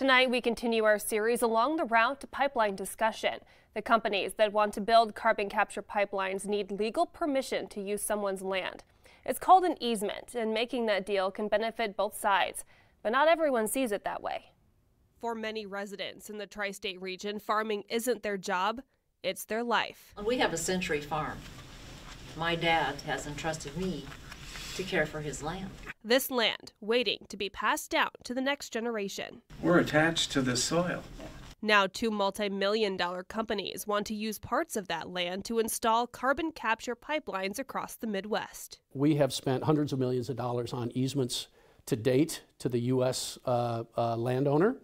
Tonight, we continue our series along the route to pipeline discussion. The companies that want to build carbon capture pipelines need legal permission to use someone's land. It's called an easement, and making that deal can benefit both sides, but not everyone sees it that way. For many residents in the tri-state region, farming isn't their job, it's their life. We have a century farm. My dad has entrusted me to care for his land. This land waiting to be passed down to the next generation. We're attached to the soil. Now, two multi-million-dollar companies want to use parts of that land to install carbon capture pipelines across the Midwest. We have spent hundreds of millions of dollars on easements to date to the U.S. Landowner,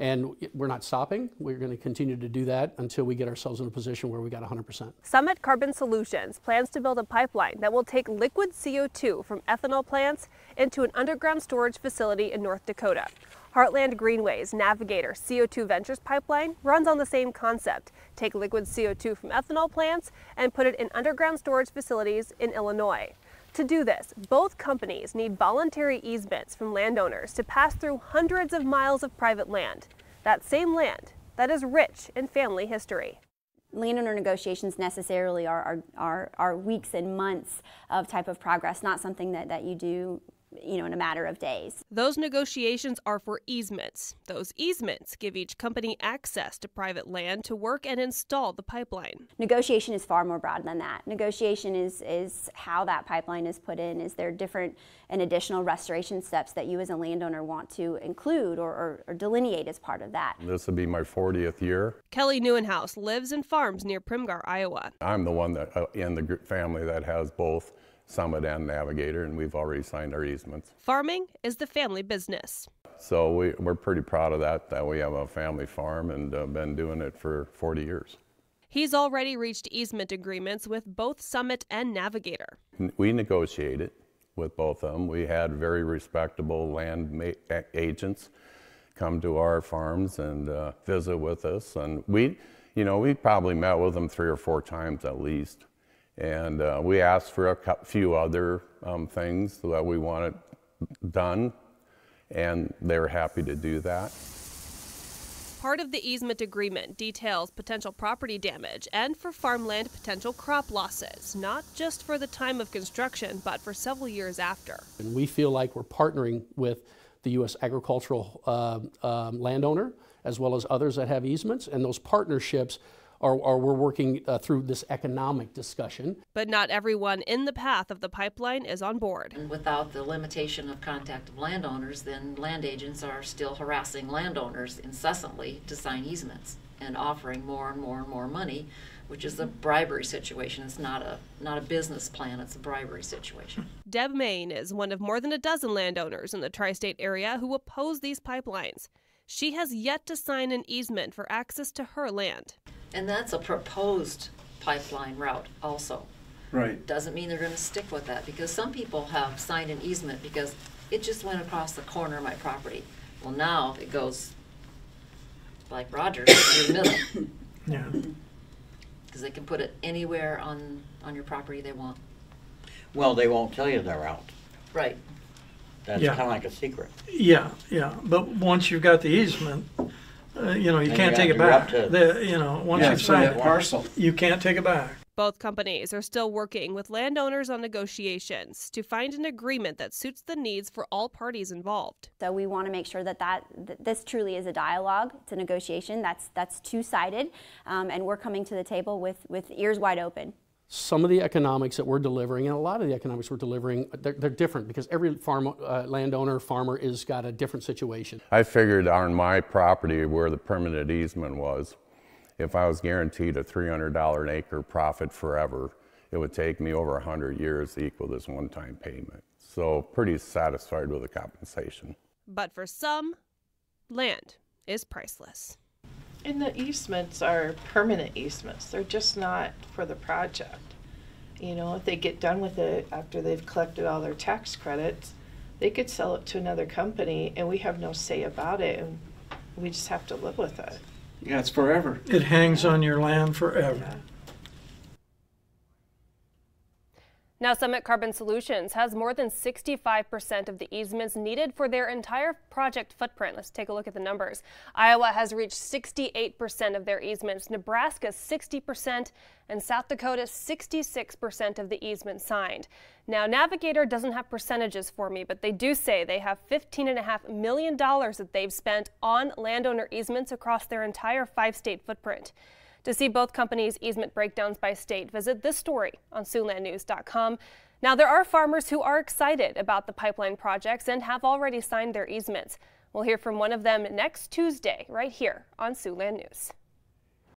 and we're not stopping. We're going to continue to do that until we get ourselves in a position where we got 100%. Summit Carbon Solutions plans to build a pipeline that will take liquid CO2 from ethanol plants into an underground storage facility in North Dakota. Heartland Greenway's Navigator CO2 Ventures pipeline runs on the same concept. Take liquid CO2 from ethanol plants and put it in underground storage facilities in Illinois. To do this, both companies need voluntary easements from landowners to pass through hundreds of miles of private land. That same land that is rich in family history. Landowner negotiations necessarily are weeks and months of type of progress, not something that you do in a matter of days. Those negotiations are for easements. Those easements give each company access to private land to work and install the pipeline. Negotiation is far more broad than that. Negotiation is how that pipeline is put in. Is there different and additional restoration steps that you as a landowner want to include or delineate as part of that? This will be my 40th year. Kelly Neuenhaus lives and farms near Primgar, Iowa. I'm the one that in the family that has both Summit and Navigator, and we've already signed our easements. Farming is the family business. So we're pretty proud of that we have a family farm and been doing it for 40 years. He's already reached easement agreements with both Summit and Navigator. We negotiated with both of them. We had very respectable land agents come to our farms and visit with us, and we probably met with them 3 or 4 times at least. And we asked for a few other things that we wanted done, and they were happy to do that. Part of the easement agreement details potential property damage and for farmland potential crop losses, not just for the time of construction, but for several years after. And we feel like we're partnering with the U.S. agricultural landowner, as well as others that have easements, and those partnerships we're working through this economic discussion. But not everyone in the path of the pipeline is on board. And without the limitation of contact of landowners, then land agents are still harassing landowners incessantly to sign easements and offering more and more and more money, which is a bribery situation. It's not a business plan, it's a bribery situation. Deb Main is one of more than a dozen landowners in the tri-state area who oppose these pipelines. She has yet to sign an easement for access to her land. And that's a proposed pipeline route also. Right. Doesn't mean they're going to stick with that, because some people have signed an easement because it just went across the corner of my property. Well, now it goes like Rogers through the middle. Yeah. Because they can put it anywhere on your property they want. Well, they won't tell you the route. Right. That's Yeah. kind of like a secret. Yeah. But once you've got the easement, you can't take it back. Once you've signed it, you can't take it back. Both companies are still working with landowners on negotiations to find an agreement that suits the needs for all parties involved. So we want to make sure that this truly is a dialogue. It's a negotiation that's two-sided, and we're coming to the table with ears wide open. Some of the economics that we're delivering, and a lot of the economics we're delivering, they're different because every farmer has got a different situation. I figured on my property where the permanent easement was, if I was guaranteed a $300 an acre profit forever, it would take me over 100 years to equal this one-time payment. So pretty satisfied with the compensation. But for some, land is priceless. And the easements are permanent easements. They're just not for the project. If they get done with it after they've collected all their tax credits, they could sell it to another company and we have no say about it, and we just have to live with it. Yeah, it's forever. It hangs on your land forever. Yeah. Now, Summit Carbon Solutions has more than 65% of the easements needed for their entire project footprint. Let's take a look at the numbers. Iowa has reached 68% of their easements, Nebraska 60%, and South Dakota 66% of the easements signed. Now, Navigator doesn't have percentages for me, but they do say they have $15.5 million that they've spent on landowner easements across their entire 5-state footprint. To see both companies' easement breakdowns by state, visit this story on SiouxLandNews.com. Now, there are farmers who are excited about the pipeline projects and have already signed their easements. We'll hear from one of them next Tuesday, right here on Siouxland News.